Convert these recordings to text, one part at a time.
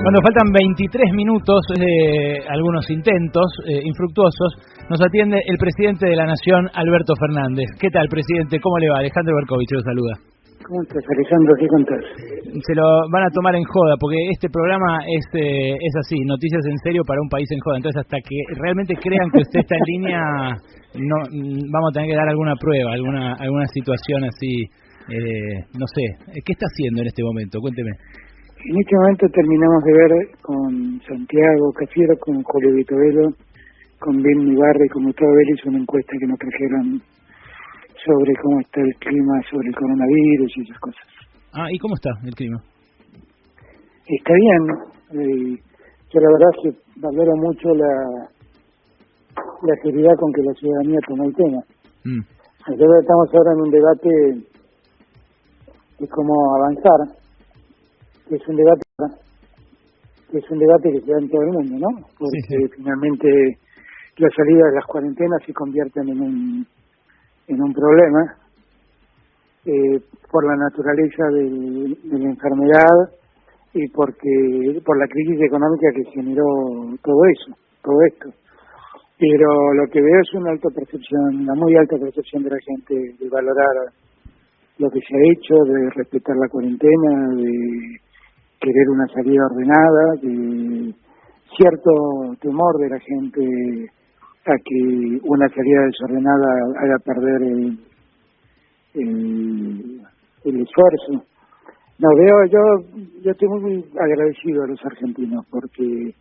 Cuando faltan 23 minutos, algunos intentos infructuosos, nos atiende el presidente de la Nación, Alberto Fernández. ¿Qué tal, presidente? ¿Cómo le va? Alejandro Berkovich lo saluda. ¿Cómo estás, Alejandro? ¿Qué contás? Se lo van a tomar en joda, porque este programa es así, noticias en serio para un país en joda. Entonces, hasta que realmente crean que usted está en línea, no vamos a tener que dar alguna prueba, alguna situación así, no sé. ¿Qué está haciendo en este momento? Cuénteme. En este momento terminamos de ver con Santiago Cafiero, con Julio Vitovelo, con Bill Ibarra y con Gustavo Vélez una encuesta que nos trajeron sobre cómo está el clima, sobre el coronavirus y esas cosas. ¿Y cómo está el clima? Está bien. Yo la verdad es que valoro mucho la seriedad con que la ciudadanía toma el tema. Nosotros estamos ahora en un debate de cómo avanzar, que es un debate que se da en todo el mundo, ¿no? Porque sí. Finalmente la salida de las cuarentenas se convierten en un problema por la naturaleza de la enfermedad y por la crisis económica que generó todo esto. Pero lo que veo es una muy alta percepción de la gente de valorar lo que se ha hecho, de respetar la cuarentena, de querer una salida ordenada, de cierto temor de la gente a que una salida desordenada haga perder el esfuerzo. Yo estoy muy agradecido a los argentinos porque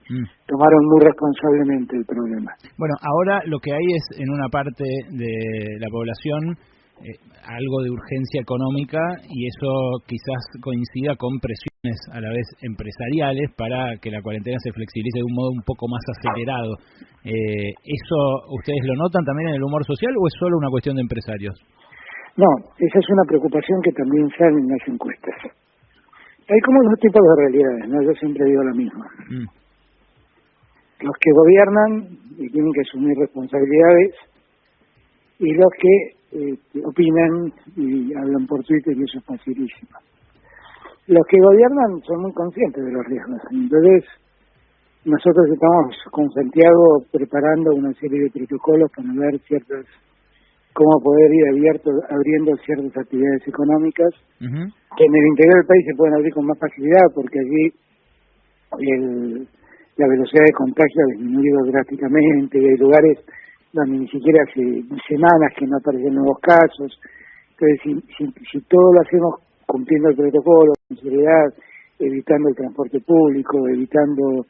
tomaron muy responsablemente el problema. Bueno, ahora lo que hay es en una parte de la población algo de urgencia económica y eso quizás coincida con presiones a la vez empresariales para que la cuarentena se flexibilice de un modo un poco más acelerado. ¿Eso ustedes lo notan también en el humor social o es solo una cuestión de empresarios? No, esa es una preocupación que también sale en las encuestas. Hay como dos tipos de realidades, ¿no? Yo siempre digo lo mismo. Los que gobiernan y tienen que asumir responsabilidades y los que opinan y hablan por Twitter y eso es facilísimo. Los que gobiernan son muy conscientes de los riesgos. Entonces, nosotros estamos con Santiago preparando una serie de protocolos para ver cómo poder ir abriendo ciertas actividades económicas que en el interior del país se pueden abrir con más facilidad porque allí la velocidad de contagio ha disminuido drásticamente y hay lugares donde ni siquiera hace semanas que no aparecen nuevos casos. Entonces, si todo lo hacemos cumpliendo el protocolo, con seriedad, evitando el transporte público, evitando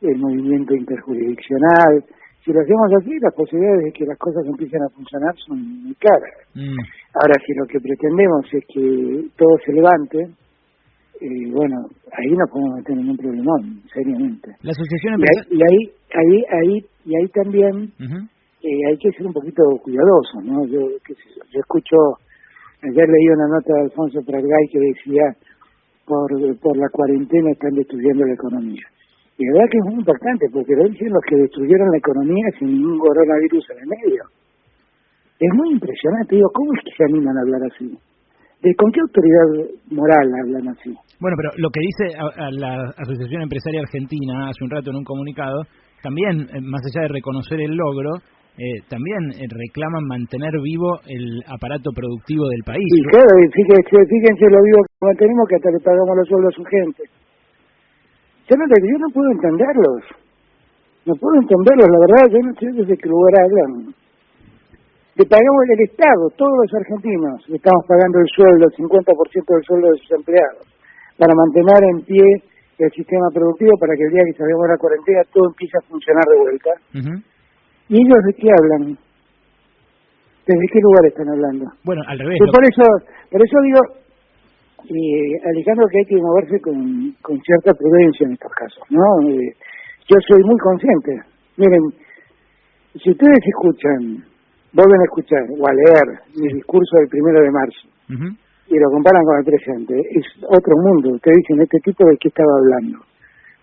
el movimiento interjurisdiccional, si lo hacemos así, las posibilidades de que las cosas empiecen a funcionar son muy caras. Ahora, si lo que pretendemos es que todo se levante, bueno, ahí no podemos meter ningún problemón, seriamente. La asociación y ahí también hay que ser un poquito cuidadoso, ¿no? Yo escucho, ayer leí una nota de Alfonso Pratgay que decía por la cuarentena están destruyendo la economía. Y la verdad que es muy importante, porque lo dicen los que destruyeron la economía sin ningún coronavirus en el medio. Es muy impresionante, digo, ¿cómo es que se animan a hablar así? ¿Con qué autoridad moral hablan así? Bueno, pero lo que dice a la Asociación Empresaria Argentina hace un rato en un comunicado, también, más allá de reconocer el logro, también reclaman mantener vivo el aparato productivo del país. Y claro, fíjense lo vivo que mantenemos, que hasta le pagamos los sueldos a su gente. Yo no puedo entenderlos. La verdad, yo no sé desde qué lugar hablan. Le pagamos el Estado, todos los argentinos, le estamos pagando el sueldo, el 50% del sueldo de sus empleados, para mantener en pie el sistema productivo, para que el día que salgamos de la cuarentena todo empiece a funcionar de vuelta. ¿Y ellos de qué hablan? ¿Desde qué lugar están hablando? Bueno, al revés. Por eso digo, Alejandro, que hay que moverse con cierta prudencia en estos casos, ¿no? Yo soy muy consciente. Miren, si ustedes vuelven a escuchar o a leer mi discurso del 1 de marzo y lo comparan con el presente, es otro mundo. Ustedes dicen, ¿este tipo de qué estaba hablando?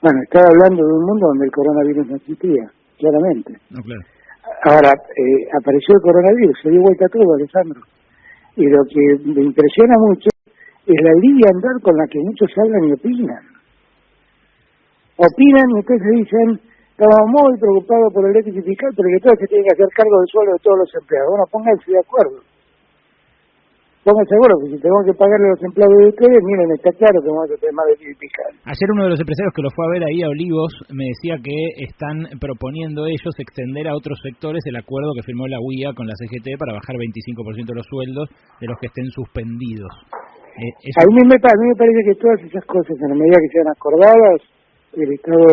Bueno, estaba hablando de un mundo donde el coronavirus no existía, claramente. No, claro. Ahora, apareció el coronavirus, se dio vuelta todo, Alejandro. Y lo que me impresiona mucho es la liviandad con la que muchos hablan y opinan. opinan y entonces dicen, estamos muy preocupados por el déficit fiscal, pero que todos se tienen que hacer cargo del sueldo de todos los empleados. Bueno, pónganse de acuerdo. Pónganse de acuerdo, que si tenemos que pagarle a los empleados de ustedes, miren, está claro que vamos a tener más déficit fiscal. Ayer uno de los empresarios que lo fue a ver ahí a Olivos me decía que están proponiendo ellos extender a otros sectores el acuerdo que firmó la UIA con la CGT para bajar 25% de los sueldos de los que estén suspendidos. A mí me parece que todas esas cosas, en la medida que sean acordadas, el Estado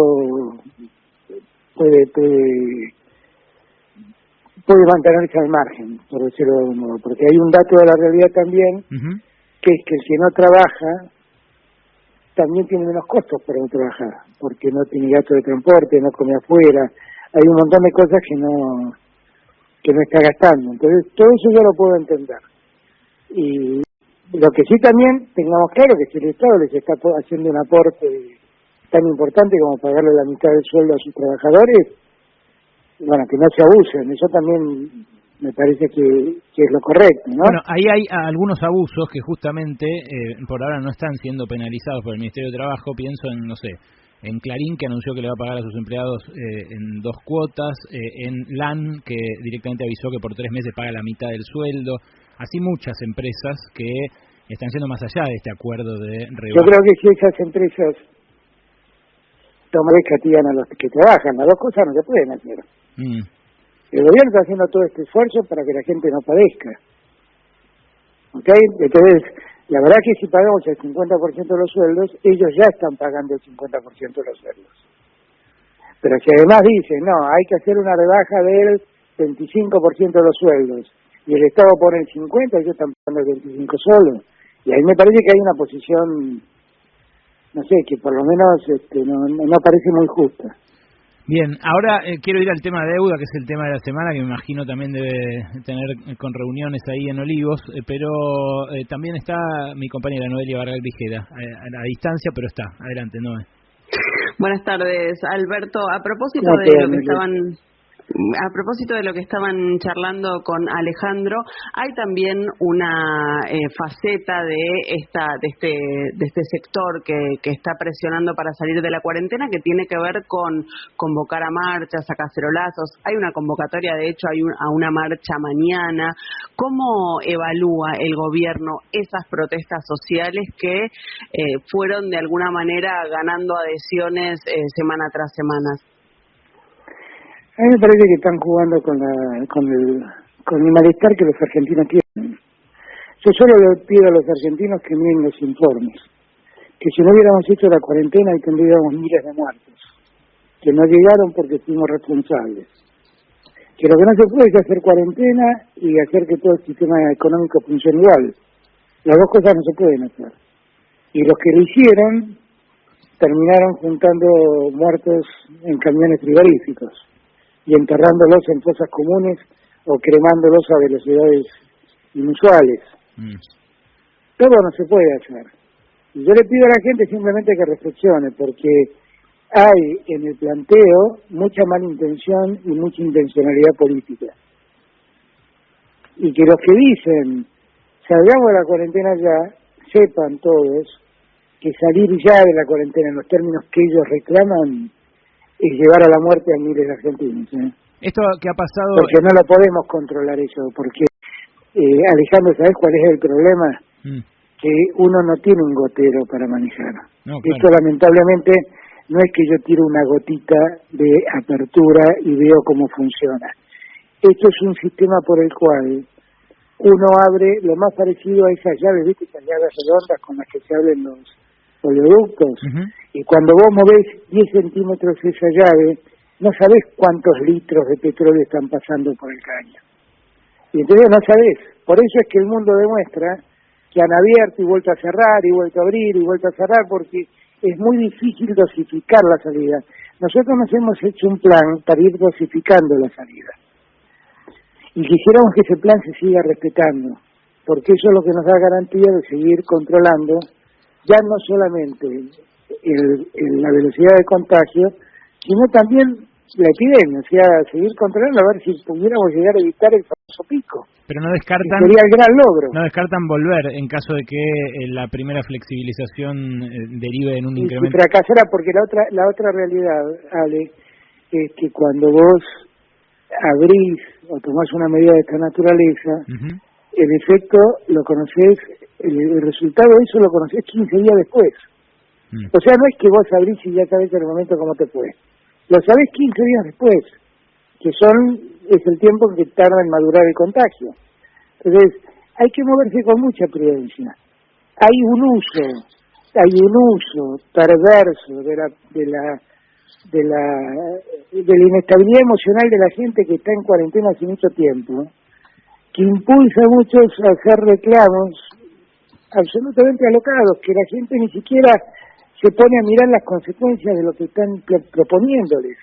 puede mantenerse al margen, por decirlo de algún modo, porque hay un dato de la realidad también, que es que si no trabaja, también tiene menos costos para no trabajar, porque no tiene gasto de transporte, no come afuera, hay un montón de cosas que no está gastando. Entonces, todo eso yo lo puedo entender. Y lo que sí también tengamos claro que si el Estado les está haciendo un aporte tan importante como pagarle la mitad del sueldo a sus trabajadores, bueno, que no se abusen, eso también me parece que es lo correcto, ¿no? Bueno, ahí hay algunos abusos que justamente por ahora no están siendo penalizados por el Ministerio de Trabajo. Pienso en, no sé, en Clarín, que anunció que le va a pagar a sus empleados en 2 cuotas, en LAN, que directamente avisó que por 3 meses paga la mitad del sueldo. Así muchas empresas que están yendo más allá de este acuerdo de rebaja. Yo creo que si esas empresas castigan a los que trabajan, las 2 cosas no se pueden hacer. El gobierno está haciendo todo este esfuerzo para que la gente no padezca. ¿Ok? Entonces, la verdad que si pagamos el 50% de los sueldos, ellos ya están pagando el 50% de los sueldos. Pero si además dicen, no, hay que hacer una rebaja del 25% de los sueldos, y el Estado pone el 50%, ellos están pagando el 25% solo. Y ahí me parece que hay una posición, no sé, que por lo menos no parece muy justa. Bien, ahora quiero ir al tema de deuda, que es el tema de la semana, que me imagino también debe tener con reuniones ahí en Olivos, pero también está mi compañera Noelia Barral Vigera, a distancia, pero está. Adelante, Noé. Buenas tardes, Alberto. A propósito de lo que estaban charlando con Alejandro, hay también una faceta de este sector que está presionando para salir de la cuarentena, que tiene que ver con convocar a marchas, a cacerolazos. Hay una convocatoria, de hecho, a una marcha mañana. ¿Cómo evalúa el gobierno esas protestas sociales que fueron de alguna manera ganando adhesiones semana tras semana? A mí me parece que están jugando con el malestar que los argentinos tienen. Yo solo le pido a los argentinos que miren los informes, que si no hubiéramos hecho la cuarentena ahí tendríamos miles de muertos, que no llegaron porque fuimos responsables. Que lo que no se puede es hacer cuarentena y hacer que todo el sistema económico funcione igual. Las 2 cosas no se pueden hacer. Y los que lo hicieron terminaron juntando muertos en camiones frigoríficos y enterrándolos en fosas comunes o cremándolos a velocidades inusuales. Todo no se puede hacer. Y yo le pido a la gente simplemente que reflexione, porque hay en el planteo mucha mala intención y mucha intencionalidad política. Y que los que dicen, salgamos de la cuarentena ya, sepan todos que salir ya de la cuarentena en los términos que ellos reclaman es llevar a la muerte a miles de argentinos. Esto que ha pasado... Porque no lo podemos controlar eso, porque, Alejandro, ¿sabes cuál es el problema? Que uno no tiene un gotero para manejar. No, claro. Esto lamentablemente no es que yo tiro una gotita de apertura y veo cómo funciona. Esto es un sistema por el cual uno abre lo más parecido a esas llaves, ¿viste? Esas llaves redondas con las que se abren los oleoductos. Y cuando vos movés 10 centímetros esa llave, no sabés cuántos litros de petróleo están pasando por el caño. Y entonces no sabés. Por eso es que el mundo demuestra que han abierto y vuelto a cerrar, y vuelto a abrir, y vuelto a cerrar, porque es muy difícil dosificar la salida. Nosotros nos hemos hecho un plan para ir dosificando la salida. Y quisiéramos que ese plan se siga respetando, porque eso es lo que nos da garantía de seguir controlando ya no solamente la velocidad de contagio, sino también la epidemia, o sea, seguir controlando a ver si pudiéramos llegar a evitar el famoso pico. Pero no descartan, sería el gran logro. No descartan volver en caso de que la primera flexibilización derive en un incremento. Y fracasará, porque la otra realidad, Ale, es que cuando vos abrís o tomás una medida de esta naturaleza, el efecto lo conocés, el resultado de eso lo conocés 15 días después. O sea, no es que vos abrís y ya sabés en el momento cómo te fue. Lo sabés 15 días después, que es el tiempo que tarda en madurar el contagio. Entonces, hay que moverse con mucha prudencia. Hay un uso perverso de la inestabilidad emocional de la gente que está en cuarentena hace mucho tiempo, que impulsa a muchos a hacer reclamos absolutamente alocados, que la gente ni siquiera se pone a mirar las consecuencias de lo que están proponiéndoles.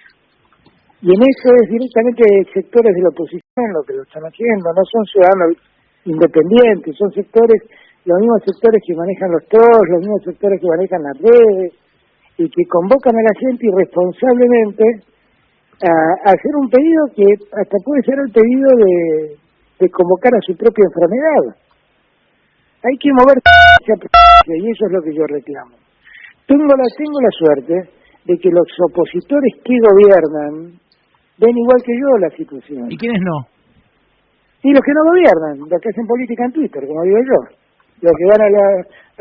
Y en eso es directamente sectores de la oposición lo que lo están haciendo, no son ciudadanos independientes, son sectores, los mismos sectores que manejan los trolls, los mismos sectores que manejan las redes, y que convocan a la gente irresponsablemente a hacer un pedido que hasta puede ser el pedido de convocar a su propia enfermedad. Hay que mover y eso es lo que yo reclamo. Tengo la suerte de que los opositores que gobiernan ven igual que yo la situación. ¿Y quiénes no? Y los que no gobiernan, los que hacen política en Twitter, como digo yo. Los que van a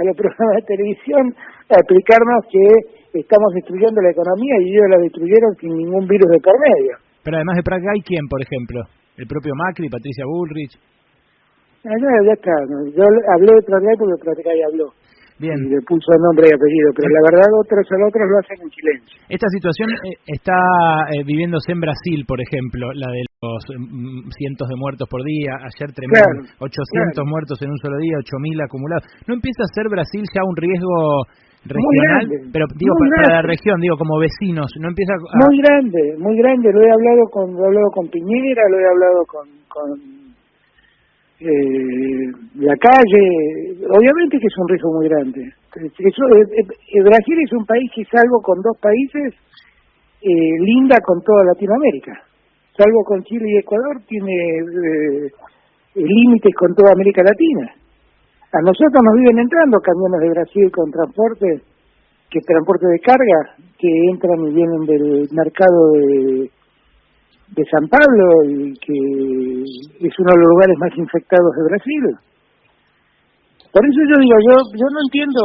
los programas de televisión a explicarnos que estamos destruyendo la economía y ellos la destruyeron sin ningún virus de por medio. Pero además de Pratgay, ¿quién, por ejemplo? ¿El propio Macri, Patricia Bullrich? Ya está. Yo hablé de Pratgay porque Pratgay habló. Bien. Y le puso nombre y apellido, pero la verdad otros lo hacen en silencio. Esta situación está viviéndose en Brasil, por ejemplo, la de los cientos de muertos por día, ayer tremendo, 800 muertos en un solo día, 8.000 acumulados. ¿No empieza a ser Brasil ya un riesgo regional? Pero digo, para la región, digo, como vecinos, ¿no empieza a...? Muy grande, lo he hablado con Piñera, lo he hablado con la calle, obviamente que es un riesgo muy grande. Brasil es un país que, salvo con dos países, linda con toda Latinoamérica. Salvo con Chile y Ecuador, tiene límites con toda América Latina. A nosotros nos viven entrando camiones de Brasil con transporte de carga, que entran y vienen del mercado de San Pablo, y que es uno de los lugares más infectados de Brasil. Por eso yo digo, yo no entiendo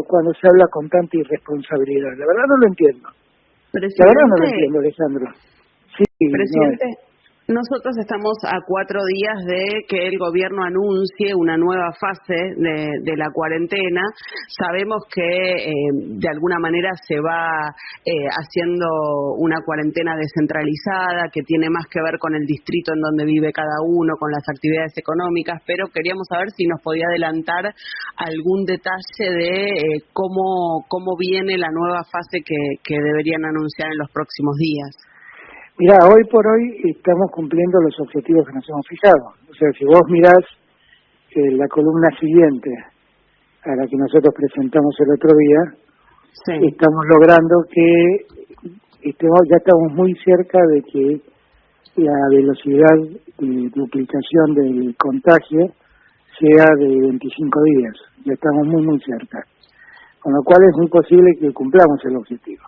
cuando se habla con tanta irresponsabilidad. La verdad no lo entiendo. Presidente, la verdad no lo entiendo, Alejandro. Sí, presidente, nosotros estamos a 4 días de que el gobierno anuncie una nueva fase de la cuarentena. Sabemos que de alguna manera se va haciendo una cuarentena descentralizada que tiene más que ver con el distrito en donde vive cada uno, con las actividades económicas, pero queríamos saber si nos podía adelantar algún detalle de cómo viene la nueva fase que deberían anunciar en los próximos días. Mirá, hoy por hoy estamos cumpliendo los objetivos que nos hemos fijado. O sea, si vos mirás la columna siguiente a la que nosotros presentamos el otro día, sí, estamos logrando que ya estamos muy cerca de que la velocidad de duplicación del contagio sea de 25 días. Ya estamos muy, muy cerca. Con lo cual es muy posible que cumplamos el objetivo.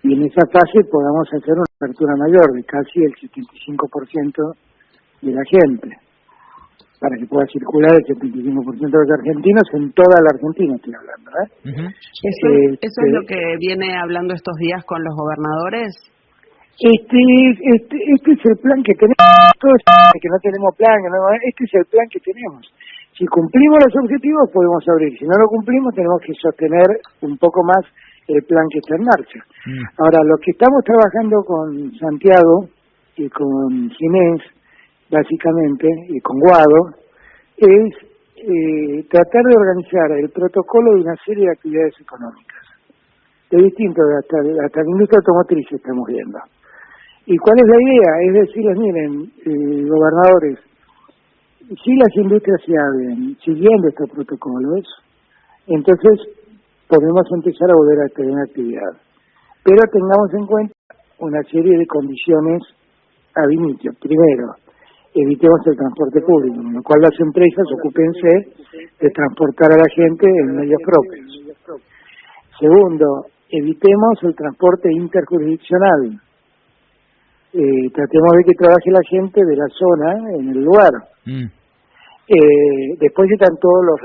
Y en esa fase podamos hacer una apertura mayor de casi el 75% de la gente, para que pueda circular el 75% de los argentinos en toda la Argentina, estoy hablando. ¿Eso es lo que viene hablando estos días con los gobernadores? Este es el plan que tenemos, que no tenemos plan, este es el plan que tenemos. Si cumplimos los objetivos podemos abrir, si no lo cumplimos tenemos que sostener un poco más el plan que está en marcha. Ahora, lo que estamos trabajando con Santiago y con Ginés, básicamente, y con Guado, es tratar de organizar el protocolo de una serie de actividades económicas. De distinto, hasta la industria automotriz estamos viendo. ¿Y cuál es la idea? Es decirles, miren, gobernadores, si las industrias se abren siguiendo estos protocolos, entonces podemos empezar a volver a tener actividad. Pero tengamos en cuenta una serie de condiciones ad initio. Primero, evitemos el transporte público, con lo cual las empresas ocúpense de transportar a la gente en medios propios. Segundo, evitemos el transporte interjurisdiccional. Tratemos de que trabaje la gente de la zona en el lugar. Después están todos los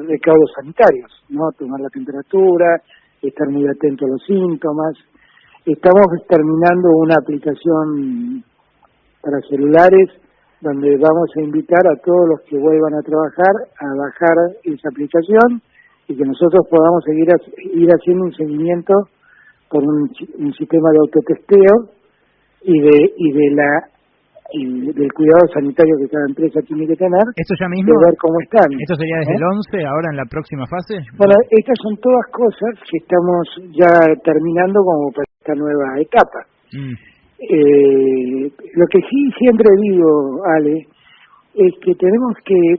recaudos sanitarios, ¿no? Tomar la temperatura, estar muy atento a los síntomas. Estamos terminando una aplicación para celulares donde vamos a invitar a todos los que vuelvan a trabajar a bajar esa aplicación y que nosotros podamos ir haciendo un seguimiento por un sistema de autotesteo y del cuidado sanitario que cada empresa tiene que tener. ¿Esto ya mismo? De ver cómo están. ¿Esto sería desde el 11, ahora en la próxima fase? Bueno, estas son todas cosas que estamos ya terminando como para esta nueva etapa. Lo que sí siempre digo, Ale, es que tenemos que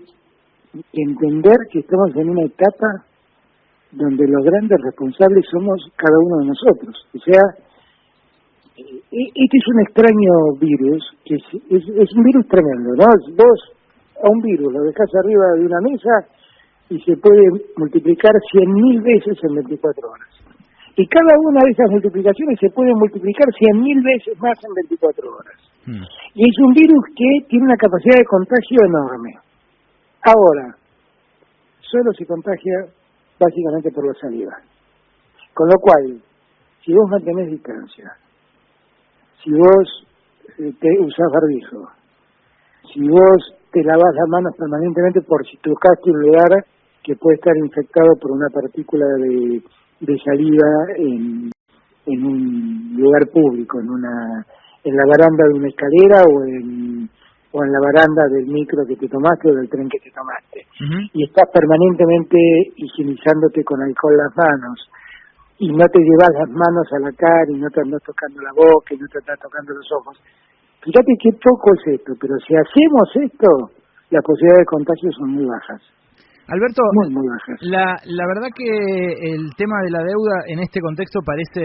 entender que estamos en una etapa donde los grandes responsables somos cada uno de nosotros. O sea, este es un extraño virus, que es un virus tremendo, ¿no? Vos a un virus lo dejás arriba de una mesa y se puede multiplicar 100.000 veces en 24 horas. Y cada una de esas multiplicaciones se puede multiplicar 100.000 veces más en 24 horas. Y es un virus que tiene una capacidad de contagio enorme. Ahora, solo se contagia básicamente por la saliva. Con lo cual, si vos mantenés distancia, si vos usás barbijo, si vos te lavás las manos permanentemente por si tocaste un lugar que puede estar infectado por una partícula de saliva en un lugar público, en la baranda de una escalera o en la baranda del micro que te tomaste o del tren que te tomaste. Y estás permanentemente higienizándote con alcohol las manos y no te llevas las manos a la cara y no te andas tocando la boca y no te andas tocando los ojos. Fíjate qué poco es esto, pero si hacemos esto, las posibilidades de contagio son muy bajas. Alberto, muy bajas. La verdad que el tema de la deuda en este contexto parece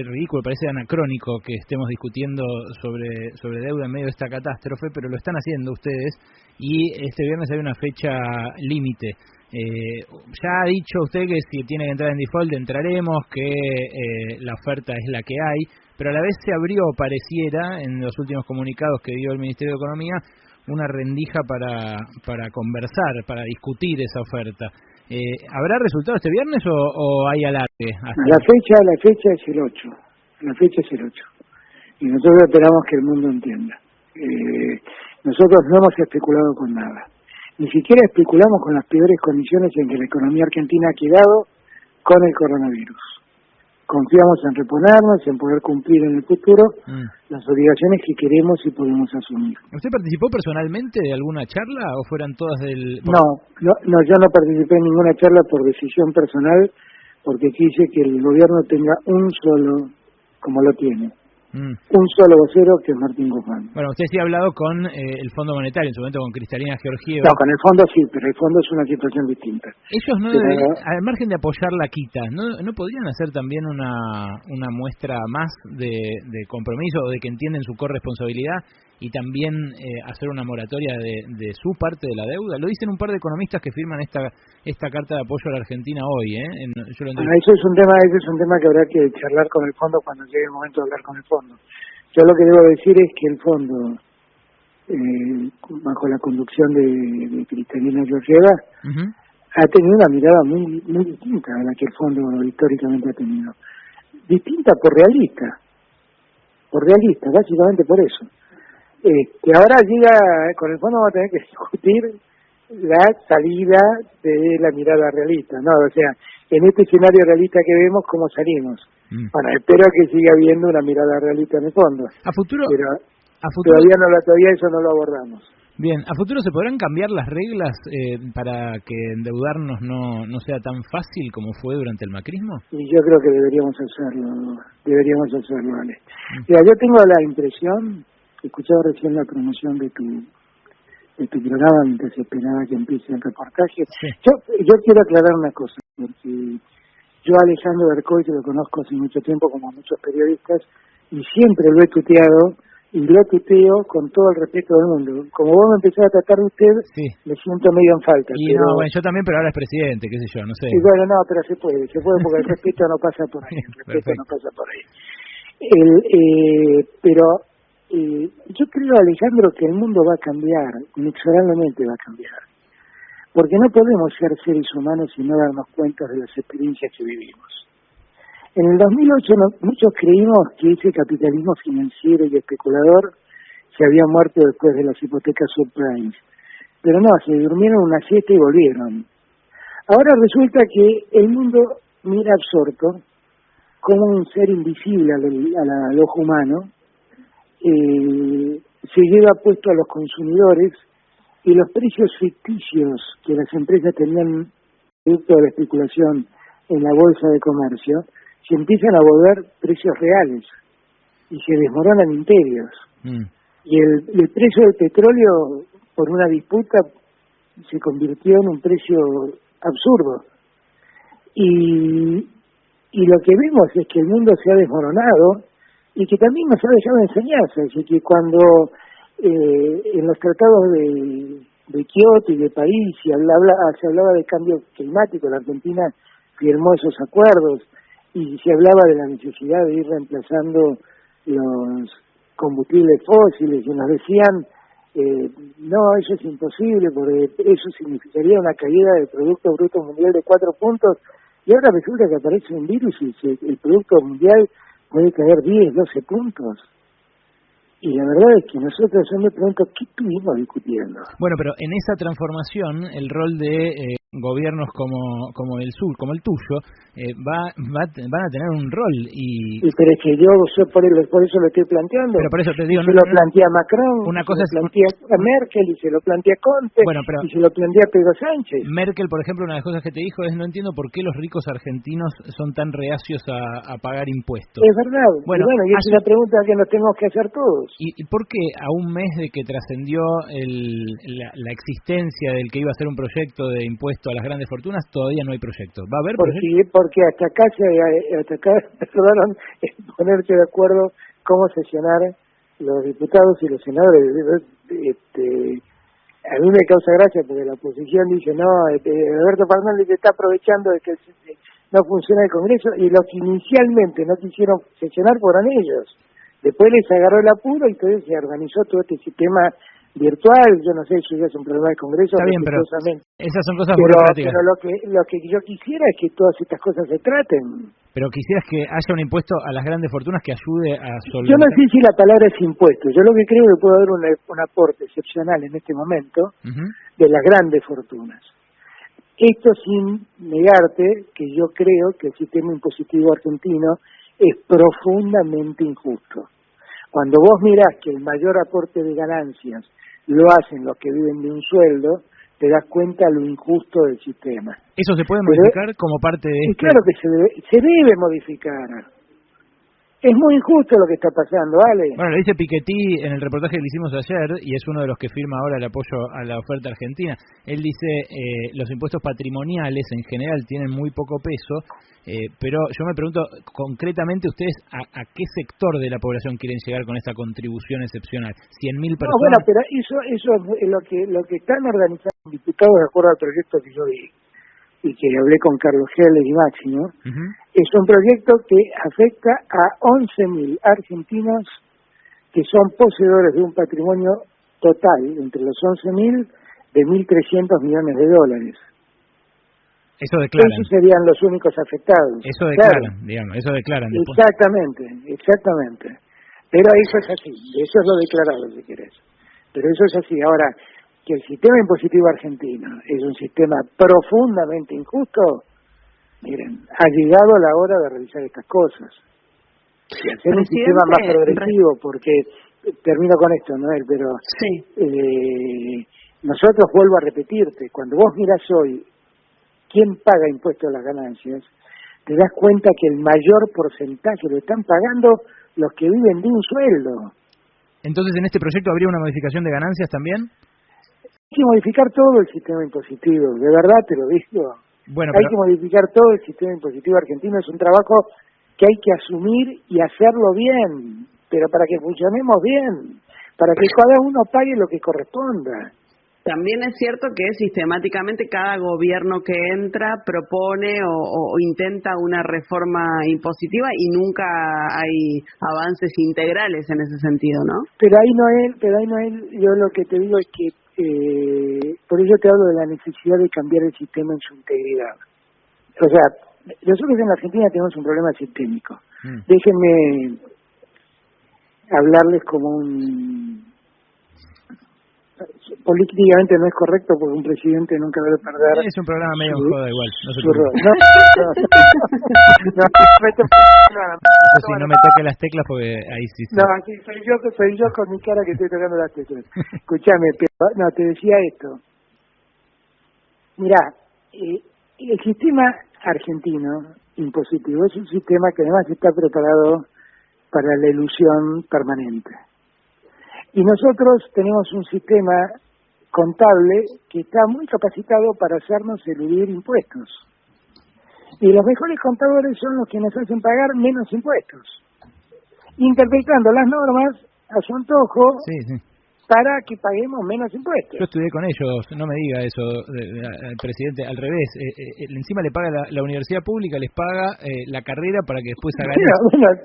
ridículo, parece anacrónico que estemos discutiendo sobre deuda en medio de esta catástrofe, pero lo están haciendo ustedes y este viernes hay una fecha límite. Ya ha dicho usted que si tiene que entrar en default entraremos, que la oferta es la que hay, pero a la vez se abrió, pareciera, en los últimos comunicados que dio el Ministerio de Economía, una rendija para conversar, para discutir esa oferta. ¿Habrá resultado este viernes o hay alargue? La fecha es el 8. La fecha es el 8. Y nosotros esperamos que el mundo entienda. Nosotros no hemos especulado con nada. Ni siquiera especulamos con las peores condiciones en que la economía argentina ha quedado con el coronavirus. Confiamos en reponernos, en poder cumplir en el futuro las obligaciones que queremos y podemos asumir. ¿Usted participó personalmente de alguna charla o fueran todas del...? No, yo no participé en ninguna charla por decisión personal, porque quise que el gobierno tenga un solo, como lo tiene, un solo vocero, que es Martín Guzmán. Bueno, usted sí ha hablado con el Fondo Monetario, en su momento con Cristalina Georgieva. No, con el fondo sí, pero el fondo es una situación distinta. Ellos no deberían, al margen de apoyar la quita, ¿no podrían hacer también una muestra más de compromiso o de que entienden su corresponsabilidad y también hacer una moratoria de su parte de la deuda? Lo dicen un par de economistas que firman esta carta de apoyo a la Argentina hoy, Yo lo bueno, ese es un tema que habrá que charlar con el fondo cuando llegue el momento de hablar con el fondo. Yo lo que debo decir es que el fondo, bajo la conducción de Cristalina Georgieva, ha tenido una mirada muy muy distinta a la que el fondo históricamente ha tenido. Distinta por realista, básicamente por eso. Que ahora llega, con el fondo vamos a tener que discutir la salida de la mirada realista, ¿no? O sea, en este escenario realista que vemos, ¿cómo salimos? Bueno, espero que siga habiendo una mirada realista en el fondo. A futuro, todavía eso no lo abordamos. Bien, ¿a futuro se podrán cambiar las reglas para que endeudarnos no sea tan fácil como fue durante el macrismo? Y yo creo que deberíamos hacerlo, Ale. Mira, yo tengo la impresión, escuchaba recién la promoción de tu programa mientras esperaba que empiece el reportaje. Sí. Yo quiero aclarar una cosa, porque Yo a Alejandro Bercoy, que lo conozco hace mucho tiempo, como a muchos periodistas, y siempre lo he tuteado, y lo tuteo con todo el respeto del mundo. Como vos me empezás a tratar de usted, sí, me siento medio en falta. y pero... no, bueno, yo también, pero ahora es presidente, qué sé yo, no sé. Y bueno, no, pero se puede porque el respeto no pasa por ahí, el respeto no pasa por ahí. Yo creo, Alejandro, que el mundo va a cambiar, inexorablemente va a cambiar, porque no podemos ser seres humanos y no darnos cuenta de las experiencias que vivimos. En el 2008 muchos creímos que ese capitalismo financiero y especulador se había muerto después de las hipotecas subprime, pero no, se durmieron una siesta y volvieron. Ahora resulta que el mundo mira absorto como un ser invisible al ojo humano, se lleva puesto a los consumidores y los precios ficticios que las empresas tenían producto de la especulación en la bolsa de comercio se empiezan a volver precios reales y se desmoronan imperios. Y el precio del petróleo, por una disputa, se convirtió en un precio absurdo. Y lo que vemos es que el mundo se ha desmoronado y que también nos ha dejado enseñanzas, y que cuando en los tratados de Kioto y de París se hablaba de cambio climático, la Argentina firmó esos acuerdos, y se hablaba de la necesidad de ir reemplazando los combustibles fósiles, y nos decían, no, eso es imposible, porque eso significaría una caída del Producto Bruto Mundial de 4 puntos, y ahora resulta que aparece un virus y el Producto Mundial puede caer 10, 12 puntos. Y la verdad es que nosotros, yo me pregunto, ¿qué estuvimos discutiendo? Bueno, pero en esa transformación, el rol de gobiernos como el sur, como el tuyo, van a tener un rol. Pero es que yo por eso lo estoy planteando. Pero por eso te digo, se lo plantea Macron, una cosa se lo plantea a Merkel, y se lo plantea Conte, bueno, pero y se lo plantea Pedro Sánchez. Merkel, por ejemplo, una de las cosas que te dijo es: no entiendo por qué los ricos argentinos son tan reacios a pagar impuestos. Es verdad. Bueno, y es una pregunta que nos tenemos que hacer todos. ¿Y por qué a un mes de que trascendió la existencia del que iba a ser un proyecto de impuesto a las grandes fortunas, todavía no hay proyecto? ¿Va a haber proyecto? Porque hasta acá tardaron en ponerse de acuerdo cómo sesionar los diputados y los senadores. A mí me causa gracia porque la oposición dice, no, Alberto Fernández está aprovechando de que no funciona el Congreso, y los que inicialmente no quisieron sesionar fueron ellos. Después les agarró el apuro y entonces se organizó todo este sistema virtual. Yo no sé si es un problema del Congreso. Está bien, pero esas son cosas burocráticas. Pero lo que yo quisiera es que todas estas cosas se traten. Pero quisieras que haya un impuesto a las grandes fortunas que ayude a solventar. Yo no sé si la palabra es impuesto. Yo lo que creo es que puede haber un aporte excepcional en este momento de las grandes fortunas. Esto sin negarte que yo creo que el sistema impositivo argentino es profundamente injusto. Cuando vos mirás que el mayor aporte de ganancias lo hacen los que viven de un sueldo, te das cuenta lo injusto del sistema. ¿Eso se puede modificar como parte de esto? Claro que se debe modificar. Es muy injusto lo que está pasando, Ale. Bueno, lo dice Piketty en el reportaje que le hicimos ayer, y es uno de los que firma ahora el apoyo a la oferta argentina. Él dice, los impuestos patrimoniales en general tienen muy poco peso, pero yo me pregunto concretamente ustedes a qué sector de la población quieren llegar con esta contribución excepcional. 100.000 personas. No, bueno, pero eso es lo que están organizando los diputados de acuerdo al proyecto que yo vi y que hablé con Carlos Heller y Máximo. Es un proyecto que afecta a 11.000 argentinos que son poseedores de un patrimonio total entre los 11.000 de 1.300 millones de dólares. Eso declaran. Esos serían los únicos afectados. Eso declaran, digamos, eso declaran. Después. Exactamente. Pero eso es así, eso es lo declarado, si querés. Pero eso es así. Ahora, que el sistema impositivo argentino es un sistema profundamente injusto, miren, ha llegado la hora de revisar estas cosas. Y hacer un sistema más progresivo, porque, termino con esto, Noel, pero sí. Nosotros, vuelvo a repetirte, cuando vos mirás hoy quién paga impuestos a las ganancias, te das cuenta que el mayor porcentaje lo están pagando los que viven de un sueldo. Entonces, ¿en este proyecto habría una modificación de ganancias también? Hay que modificar todo el sistema impositivo, de verdad te lo digo. Bueno, hay que modificar todo el sistema impositivo argentino. Es un trabajo que hay que asumir y hacerlo bien, pero para que funcionemos bien, para que cada uno pague lo que corresponda. También es cierto que sistemáticamente cada gobierno que entra propone o intenta una reforma impositiva y nunca hay avances integrales en ese sentido, ¿no? Pero ahí no es, yo lo que te digo es que, por eso te hablo de la necesidad de cambiar el sistema en su integridad. O sea, nosotros en la Argentina tenemos un problema sistémico. Déjenme hablarles como políticamente no es correcto porque un presidente nunca debe perder. Es un programa medio joda igual. No me toque las teclas porque ahí sí. No, sí, soy yo con mi cara que estoy tocando las teclas. Escúchame, no, te decía esto. Mirá, el sistema argentino impositivo es un sistema que además está preparado para la elusión permanente. Y nosotros tenemos un sistema contable que está muy capacitado para hacernos eludir impuestos. Y los mejores contadores son los que nos hacen pagar menos impuestos, interpretando las normas a su antojo. Sí. Para que paguemos menos impuestos. Yo estudié con ellos, no me diga eso, al presidente, al revés, encima le paga la universidad pública, les paga la carrera para que después hagan Bueno,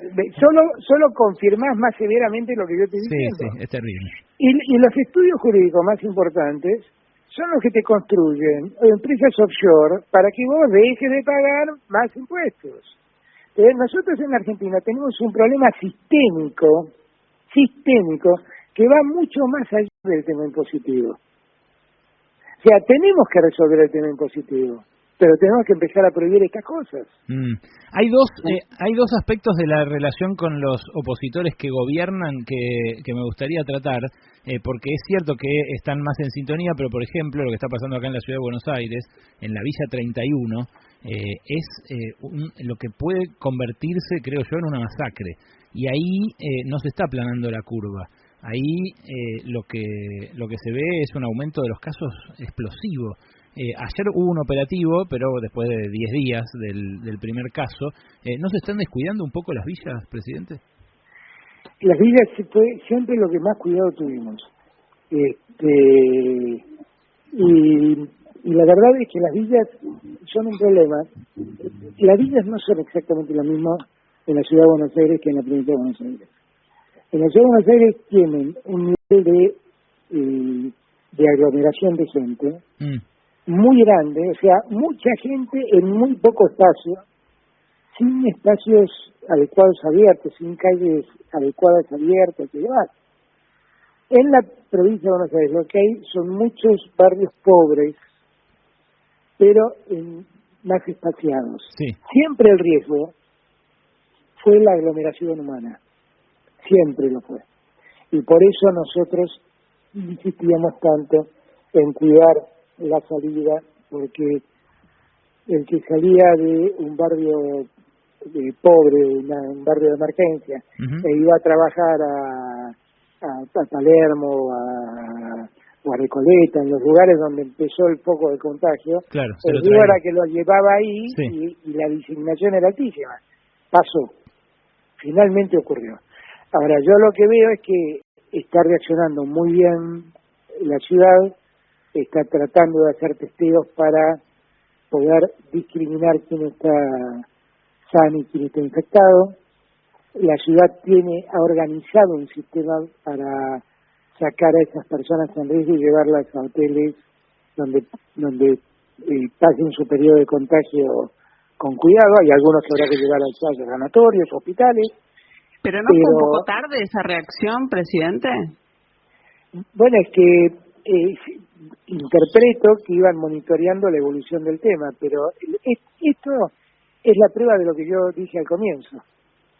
solo confirmás más severamente lo que yo te estoy diciendo. Sí, es terrible. Y los estudios jurídicos más importantes son los que te construyen empresas offshore para que vos dejes de pagar más impuestos. Nosotros en Argentina tenemos un problema sistémico, que va mucho más allá del tema impositivo. O sea, tenemos que resolver el tema impositivo, pero tenemos que empezar a prohibir estas cosas. Hay dos aspectos de la relación con los opositores que gobiernan que me gustaría tratar, porque es cierto que están más en sintonía, pero por ejemplo lo que está pasando acá en la Ciudad de Buenos Aires, en la Villa 31, es lo que puede convertirse, creo yo, en una masacre. Y ahí no se está aplanando la curva. Ahí lo que se ve es un aumento de los casos explosivo. Ayer hubo un operativo, pero después de 10 días del primer caso, ¿no se están descuidando un poco las villas, presidente? Las villas fue siempre lo que más cuidado tuvimos. Y la verdad es que las villas son un problema. Las villas no son exactamente lo mismo en la Ciudad de Buenos Aires que en la provincia de Buenos Aires. En la Ciudad de Buenos Aires tienen un nivel de aglomeración de gente muy grande, o sea, mucha gente en muy poco espacio, sin espacios adecuados abiertos, sin calles adecuadas abiertas y demás. En la provincia de Buenos Aires lo que hay son muchos barrios pobres, pero más espaciados. Sí. Siempre el riesgo fue la aglomeración humana. Siempre lo fue. Y por eso nosotros insistíamos tanto en cuidar la salida, porque el que salía de un barrio pobre, un barrio de emergencia, e iba a trabajar a Palermo o a Recoleta, en los lugares donde empezó el foco de contagio, claro, el riesgo era que lo llevaba ahí. Sí. y la diseminación era altísima. Pasó. Finalmente ocurrió. Ahora, yo lo que veo es que está reaccionando muy bien la ciudad, está tratando de hacer testeos para poder discriminar quién está sano y quién está infectado. La ciudad ha organizado un sistema para sacar a esas personas en riesgo y llevarlas a hoteles donde pasen su periodo de contagio con cuidado. Hay algunos que habrá que llevar a sanatorios, hospitales. ¿Pero no fue un poco tarde esa reacción, presidente? Bueno, es que interpreto que iban monitoreando la evolución del tema, pero esto es la prueba de lo que yo dije al comienzo,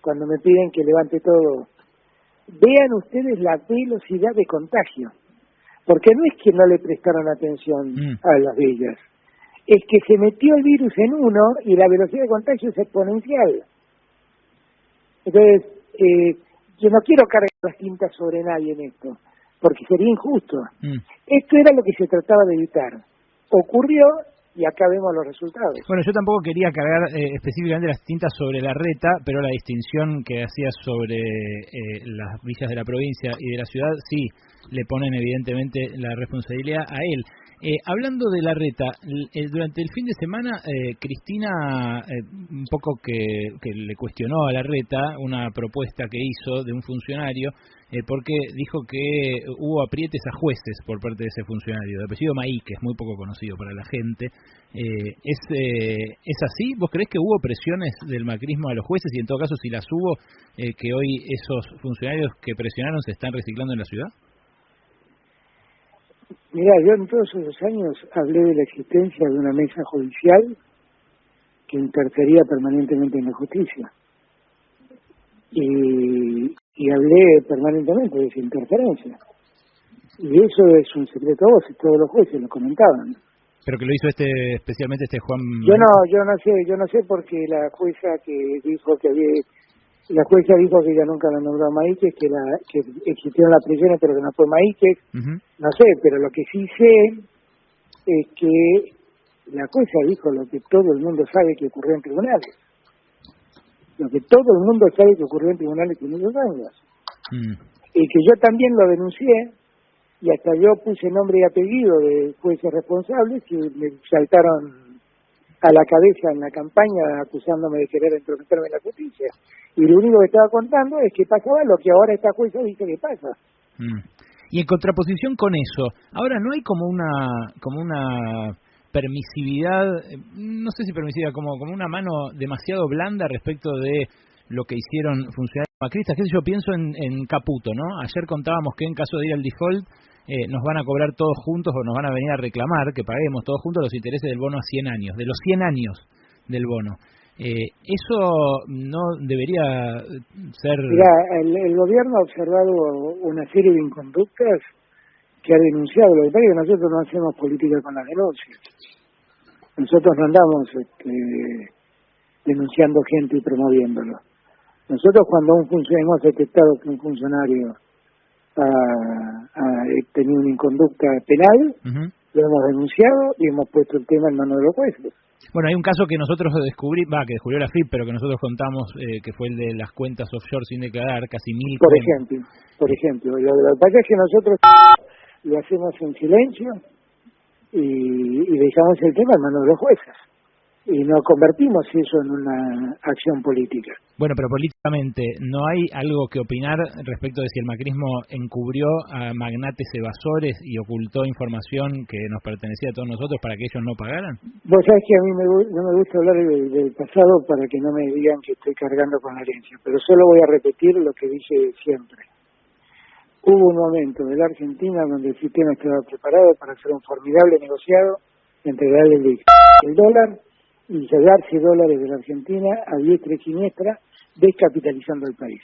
cuando me piden que levante todo. Vean ustedes la velocidad de contagio, porque no es que no le prestaron atención a las villas, es que se metió el virus en uno y la velocidad de contagio es exponencial. Entonces, yo no quiero cargar las tintas sobre nadie en esto, porque sería injusto. Esto era lo que se trataba de evitar. Ocurrió y acá vemos los resultados. Bueno, yo tampoco quería cargar específicamente las tintas sobre Larreta, pero la distinción que hacías sobre las villas de la provincia y de la ciudad, sí, le ponen evidentemente la responsabilidad a él. Hablando de Larreta, durante el fin de semana, Cristina, un poco que le cuestionó a Larreta una propuesta que hizo de un funcionario, porque dijo que hubo aprietes a jueces por parte de ese funcionario, de apellido Maíquez, muy poco conocido para la gente. ¿Es así? ¿Vos creés que hubo presiones del macrismo a los jueces? Y en todo caso, si las hubo, que hoy esos funcionarios que presionaron se están reciclando en la ciudad. Mirá, yo en todos esos años hablé de la existencia de una mesa judicial que interfería permanentemente en la justicia. Y hablé permanentemente de esa interferencia. Y eso es un secreto a voces, todos los jueces lo comentaban. Pero que lo hizo especialmente Juan... Yo no sé porque la jueza que dijo que ella nunca la nombró a Maíquez, que existieron las presiones pero que no fue Maíquez. No sé, pero lo que sí sé es que la jueza dijo lo que todo el mundo sabe que ocurrió en tribunales. Lo que todo el mundo sabe que ocurrió en tribunales en esos años. Y que yo también lo denuncié, y hasta yo puse nombre y apellido de jueces responsables que me saltaron a la cabeza en la campaña acusándome de querer entrometerme en la justicia. Y lo único que estaba contando es que pasaba lo que ahora esta jueza dice que pasa. Y en contraposición con eso, ahora no hay como una permisividad, no sé si permisiva, como una mano demasiado blanda respecto de lo que hicieron funcionarios macristas. ¿Qué sé yo? Pienso en Caputo, ¿no? Ayer contábamos que en caso de ir al default nos van a cobrar todos juntos o nos van a venir a reclamar que paguemos todos juntos los intereses del bono a 100 años, de los 100 años del bono. Eso no debería ser... Mirá, el gobierno ha observado una serie de inconductas que ha denunciado. Lo que pasa es que nosotros no hacemos política con las denuncias. Nosotros no andamos denunciando gente y promoviéndolo. Nosotros cuando hemos detectado que un funcionario ha tenido una inconducta penal, lo hemos denunciado y hemos puesto el tema en manos de los jueces. Bueno, hay un caso que nosotros que descubrió la FIP, pero que nosotros contamos, que fue el de las cuentas offshore sin declarar, casi 1000 cuentas. Por ejemplo, lo que pasa es que nosotros lo hacemos en silencio y dejamos el tema en manos de los jueces. Y no convertimos eso en una acción política. Bueno, pero políticamente, ¿no hay algo que opinar respecto de si el macrismo encubrió a magnates evasores y ocultó información que nos pertenecía a todos nosotros para que ellos no pagaran? Vos sabés que a mí no me gusta hablar del pasado para que no me digan que estoy cargando con la herencia, pero solo voy a repetir lo que dije siempre. Hubo un momento de la Argentina donde el sistema estaba preparado para hacer un formidable negociado entre el dólar y llevarse dólares de la Argentina a diestra y siniestra, descapitalizando el país.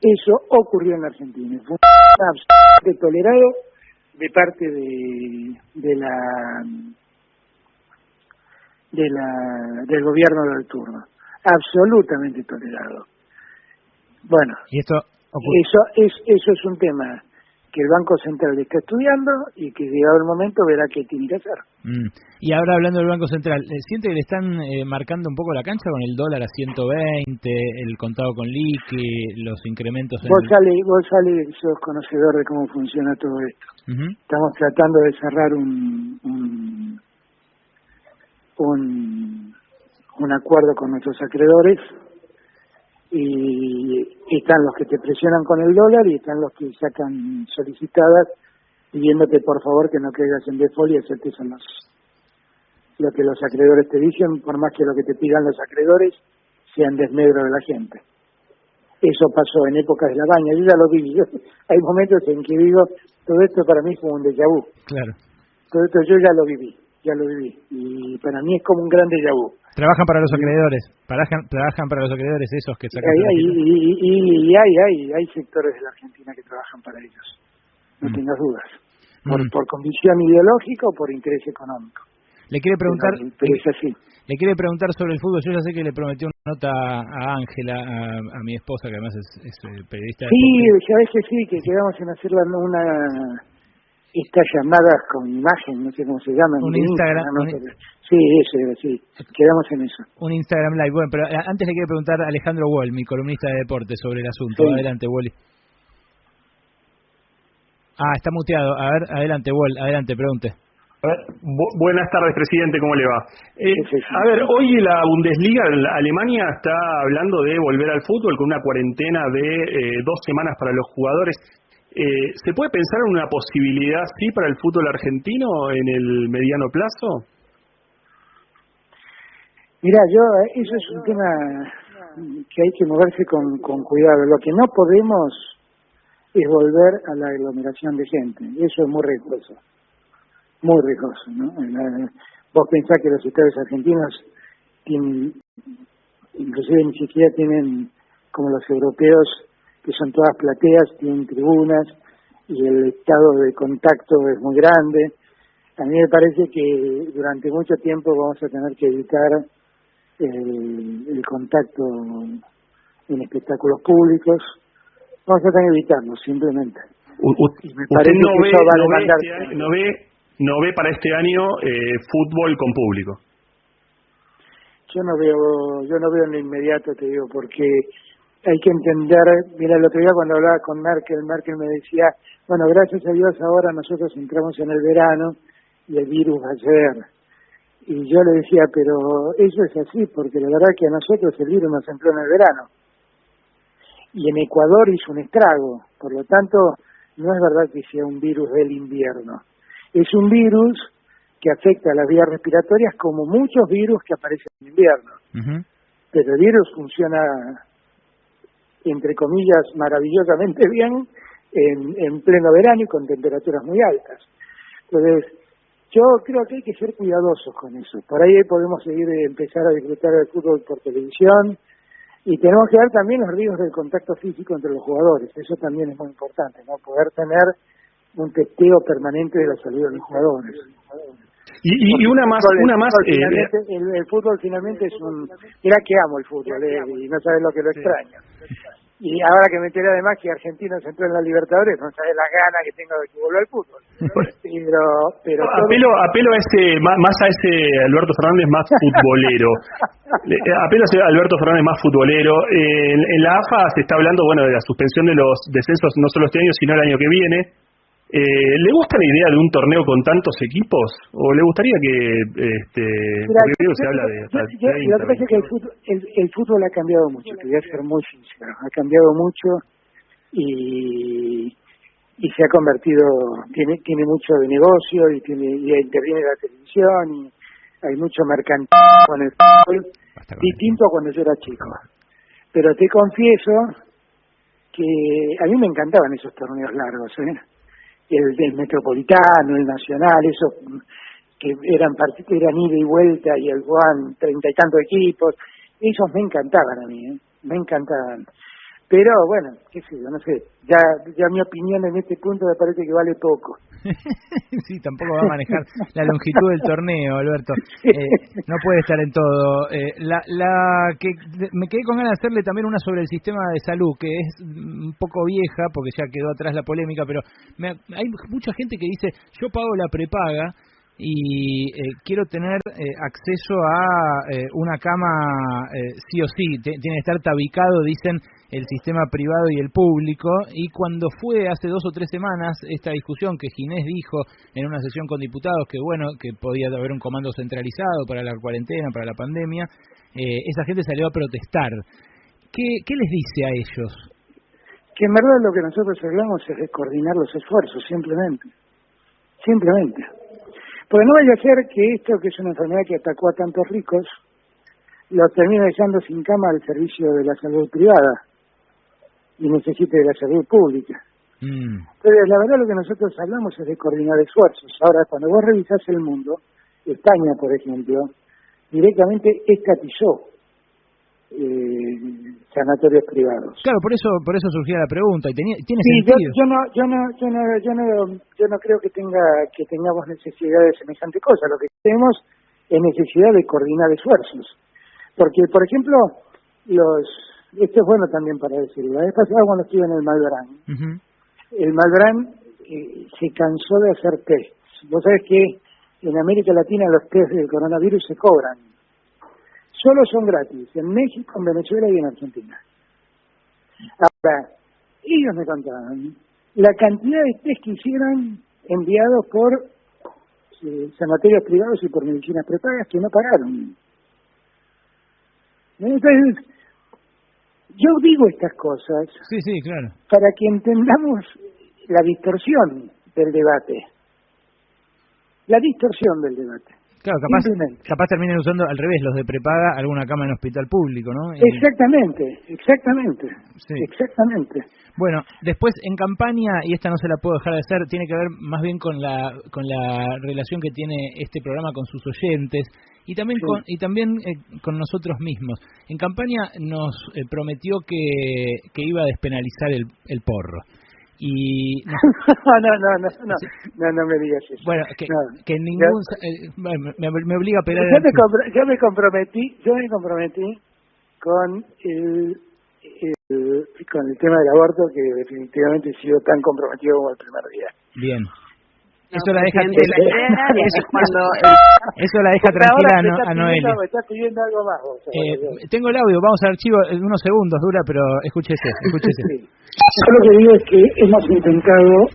Eso ocurrió en la Argentina. Fue absolutamente tolerado de parte del gobierno del turno. Absolutamente tolerado. Bueno, ¿y esto eso es un tema que el Banco Central está estudiando y que llegado el momento verá qué tiene que hacer. Y ahora hablando del Banco Central, ¿siente que le están marcando un poco la cancha con el dólar a 120, el contado con liqui, los incrementos en... Vos sale, sos conocedor de cómo funciona todo esto. Estamos tratando de cerrar un acuerdo con nuestros acreedores y están los que te presionan con el dólar y están los que sacan solicitadas pidiéndote por favor que no caigas en default y aceptes lo que los acreedores te dicen, por más que lo que te pidan los acreedores sea en desmedro de la gente. Eso pasó en épocas de la baña, yo ya lo viví. Hay momentos en que digo, todo esto para mí fue un déjà vu. Claro. Todo esto yo ya lo viví, y para mí es como un gran déjà vu. Trabajan para los acreedores, trabajan para los acreedores esos que sacan... Hay sectores de la Argentina que trabajan para ellos, no tengas dudas, por convicción ideológica o por interés económico. Le quiere preguntar, pero es así. Le quiere preguntar sobre el fútbol. Yo ya sé que le prometió una nota a Ángela, a mi esposa, que además es periodista. Sí, sabés que sí, que quedamos en hacerla estas llamadas con imagen, no sé cómo se llaman. Un Instagram. Sí, eso era, sí. Quedamos en eso. Un Instagram Live. Bueno, pero antes le quiero preguntar a Alejandro Wall, mi columnista de deportes, sobre el asunto. Sí. Adelante, Wally. Está muteado. A ver, adelante, Wall. Adelante, pregunte. Buenas tardes, presidente, ¿cómo le va? A ver, hoy la Bundesliga, Alemania, está hablando de volver al fútbol con una cuarentena de 2 semanas para los jugadores. ¿Se puede pensar en una posibilidad, sí, para el fútbol argentino en el mediano plazo? Mira, eso es un tema que hay que moverse con cuidado. Lo que no podemos es volver a la aglomeración de gente. Eso es muy riesgoso. Muy riesgoso, ¿no? Vos pensás que los estadios argentinos tienen, inclusive ni siquiera tienen, como los europeos, que son todas plateas, tienen tribunas, y el estado de contacto es muy grande. A mí me parece que durante mucho tiempo vamos a tener que evitar el contacto en espectáculos públicos. Vamos a tener que evitarlo, simplemente. Y me parece que eso va a demandar... ¿No ve para este año fútbol con público? Yo no veo en lo inmediato, te digo, porque hay que entender. Mira, el otro día cuando hablaba con Merkel me decía, bueno, gracias a Dios ahora nosotros entramos en el verano y el virus va a ser. Y yo le decía, pero eso es así, porque la verdad que a nosotros el virus nos entró en el verano. Y en Ecuador hizo un estrago, por lo tanto, no es verdad que sea un virus del invierno. Es un virus que afecta a las vías respiratorias como muchos virus que aparecen en invierno. Uh-huh. Pero el virus funciona, entre comillas, maravillosamente bien en pleno verano y con temperaturas muy altas. Entonces, yo creo que hay que ser cuidadosos con eso. Por ahí podemos empezar a disfrutar del fútbol por televisión y tenemos que ver también los riesgos del contacto físico entre los jugadores. Eso también es muy importante, ¿no? Poder tener un testeo permanente de la salud de los jugadores. Y una más... El fútbol finalmente es un... Mirá que amo el fútbol, y no sabes lo que lo extraño. Y ahora que me enteré además que Argentina se entró en la Libertadores, no sabes las ganas que tengo de que vuelva al fútbol. Pero apelo a más a ese Alberto Fernández más futbolero. Apelo a ese Alberto Fernández más futbolero. En la AFA se está hablando, bueno, de la suspensión de los descensos no solo este año, sino el año que viene. ¿Le gusta la idea de un torneo con tantos equipos? ¿O le gustaría que se habla de... Lo que pasa es que el fútbol ha cambiado mucho, te voy a ser muy sincero. Ha cambiado mucho y se ha convertido... Tiene mucho de negocio y interviene la televisión y hay mucho mercantilismo con el fútbol, distinto a cuando yo era chico. Pero te confieso que a mí me encantaban esos torneos largos, el del Metropolitano, el Nacional, esos que eran ida y vuelta y el jugaban 30 y tantos equipos, esos me encantaban a mí, me encantaban. Pero bueno, qué sé yo, no sé, ya mi opinión en este punto me parece que vale poco. Sí, tampoco va a manejar la longitud del torneo, Alberto. No puede estar en todo. Que me quedé con ganas de hacerle también una sobre el sistema de salud, que es un poco vieja, porque ya quedó atrás la polémica, pero hay mucha gente que dice, yo pago la prepaga y quiero tener acceso a una cama sí o sí, tiene que estar tabicado, dicen, el sistema privado y el público. Y cuando fue hace 2 o 3 semanas esta discusión que Ginés dijo en una sesión con diputados que bueno, que podía haber un comando centralizado para la cuarentena, para la pandemia, esa gente salió a protestar. ¿Qué les dice a ellos? Que en verdad lo que nosotros hablamos es de coordinar los esfuerzos, simplemente. Porque no vaya a ser que esto, que es una enfermedad que atacó a tantos ricos, lo termine dejando sin cama al servicio de la salud privada y necesite de la salud pública. Entonces, la verdad lo que nosotros hablamos es de coordinar esfuerzos. Ahora, cuando vos revisás el mundo, España, por ejemplo, directamente estatizó sanatorios privados. Claro, por eso surgía la pregunta y tiene sí, sentido. Yo no creo que tengamos necesidad de semejante cosa. Lo que tenemos es necesidad de coordinar esfuerzos, porque por ejemplo esto es bueno también para decirlo. La vez pasada cuando estuve en el Malbrán, el Malbrán se cansó de hacer test. Vos sabés que en América Latina los test del coronavirus se cobran. Solo son gratis en México, en Venezuela y en Argentina. Ahora, ellos me contaban la cantidad de test que hicieron enviados por sanatorios privados y por medicinas prepagas que no pagaron. Entonces, yo digo estas cosas sí, claro, para que entendamos la distorsión del debate. La distorsión del debate. Claro, capaz terminen usando al revés, los de prepaga, alguna cama en hospital público, ¿no? Exactamente. Sí. Exactamente. Bueno, después en campaña, y esta no se la puedo dejar de hacer, tiene que ver más bien con la relación que tiene este programa con sus oyentes y también con nosotros mismos. En campaña nos prometió que iba a despenalizar el porro. Y no me digas eso. Bueno, que ningún me obliga a pegar. Yo me comprometí con el tema del aborto, que definitivamente he sido tan comprometido como el primer día. Bien. No, eso la deja tranquila a Noelia. Me estás pidiendo algo más vos, tengo el audio, vamos al archivo, en unos segundos dura, pero escúchese. Sí. Yo lo que digo es que hemos intentado,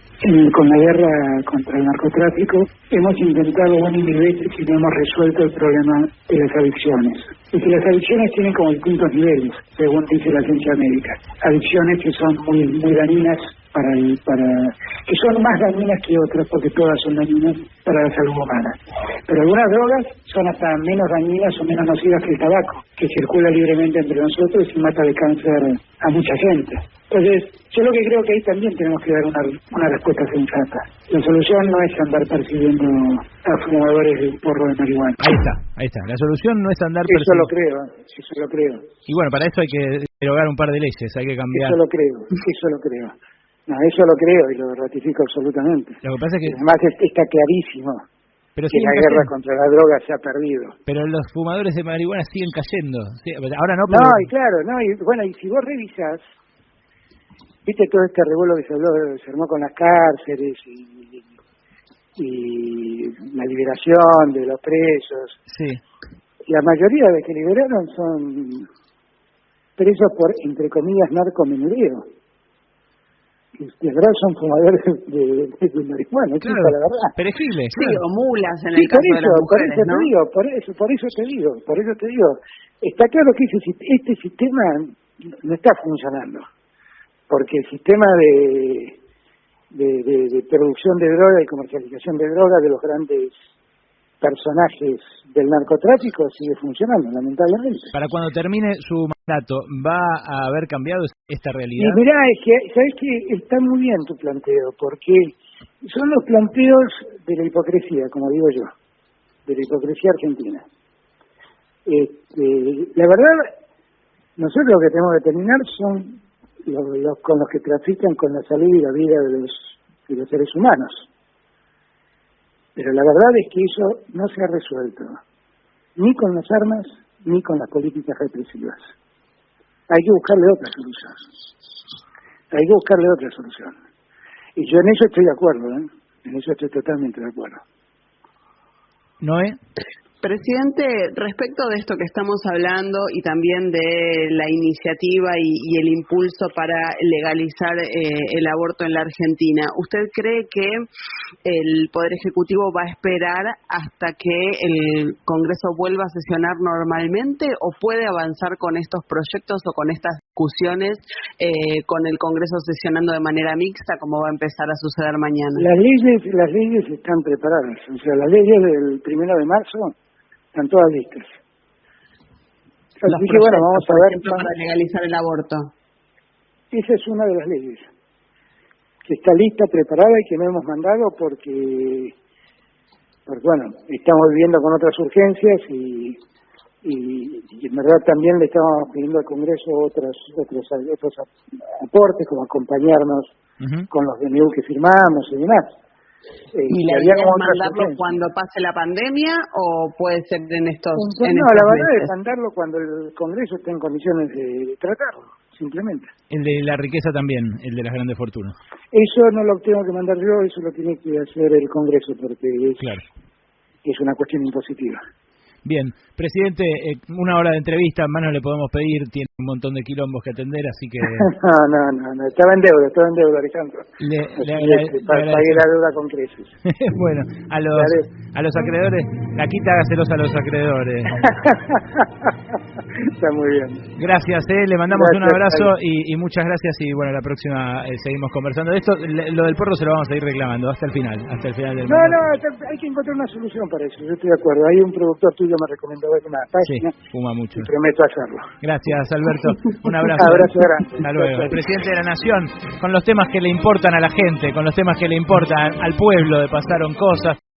con la guerra contra el narcotráfico, hemos intentado una y mil veces y no hemos resuelto el problema de las adicciones. Y que las adicciones tienen como distintos niveles, según dice la ciencia médica. Adicciones que son muy, muy dañinas que son más dañinas que otras, porque todas son dañinas para la salud humana. Pero algunas drogas son hasta menos dañinas o menos nocivas que el tabaco, que circula libremente entre nosotros y mata de cáncer a mucha gente. Entonces, yo lo que creo que ahí también tenemos que dar una respuesta sensata. La solución no es andar persiguiendo a fumadores de un porro de marihuana. Ahí está. La solución no es andar persiguiendo. Eso lo creo. Y bueno, para eso hay que derogar un par de leyes, hay que cambiar. Eso lo creo. No, eso lo creo y lo ratifico absolutamente. Lo que pasa es que además está clarísimo que la guerra contra la droga se ha perdido. Pero los fumadores de marihuana siguen cayendo. Sí, ahora no, pero... y si vos revisás, viste todo este revuelo que se armó con las cárceles y la liberación de los presos. Sí. La mayoría de los que liberaron son presos por, entre comillas, narcomenudeo. Y de verdad son fumadores de marihuana, claro, la verdad. Perejiles, sí, claro. o mulas en el caso de las mujeres, ¿no? Por eso te digo, está claro que este sistema no está funcionando, porque el sistema de producción de droga y comercialización de droga de los grandes personajes del narcotráfico sigue funcionando, lamentablemente. Para cuando termine su mandato, ¿va a haber cambiado esta realidad? Y mirá, es que, ¿sabés qué? Está muy bien tu planteo, porque son los planteos de la hipocresía, como digo yo, de la hipocresía argentina. La verdad, nosotros lo que tenemos que terminar son los con los que trafican con la salud y la vida de los seres humanos. Pero la verdad es que eso no se ha resuelto, ni con las armas, ni con las políticas represivas. Hay que buscarle otra solución. Y yo en eso estoy de acuerdo, en eso estoy totalmente de acuerdo. ¿Noé? Presidente, respecto de esto que estamos hablando y también de la iniciativa y el impulso para legalizar el aborto en la Argentina, ¿usted cree que el Poder Ejecutivo va a esperar hasta que el Congreso vuelva a sesionar normalmente o puede avanzar con estos proyectos o con estas discusiones con el Congreso sesionando de manera mixta, como va a empezar a suceder mañana? Las leyes están preparadas, o sea, las leyes del 1 de marzo están todas listas. Así que bueno, vamos a ver para legalizar el aborto. Esa es una de las leyes que está lista, preparada y que no hemos mandado porque bueno, estamos viviendo con otras urgencias y en verdad también le estamos pidiendo al Congreso otros aportes, como acompañarnos con los DNU que firmamos y demás. ¿Y la idea es mandarlo cuando pase la pandemia o puede ser en estos la verdad es mandarlo cuando el Congreso esté en condiciones de tratarlo, simplemente. El de la riqueza también, el de las grandes fortunas. Eso no lo tengo que mandar yo, eso lo tiene que hacer el Congreso, porque es una cuestión impositiva. Bien, presidente, una hora de entrevista más no le podemos pedir, tiene un montón de quilombos que atender, así que... No, estaba en deuda, Alejandro. Pagué la deuda con creces. Bueno, a los acreedores, la quita hágaselos a los acreedores. Está muy bien. Gracias, le mandamos un abrazo y muchas gracias, y bueno, la próxima seguimos conversando de esto. Lo del porro se lo vamos a ir reclamando hasta el final del No, hay que encontrar una solución para eso, yo estoy de acuerdo. Hay un productor tuyo me recomendó ver una página. Sí, fuma mucho. Y prometo hacerlo. Gracias, Alberto. Un abrazo. Abrazo grande. Hasta luego. El presidente de la Nación, con los temas que le importan a la gente, con los temas que le importan al pueblo, de Pasaron Cosas.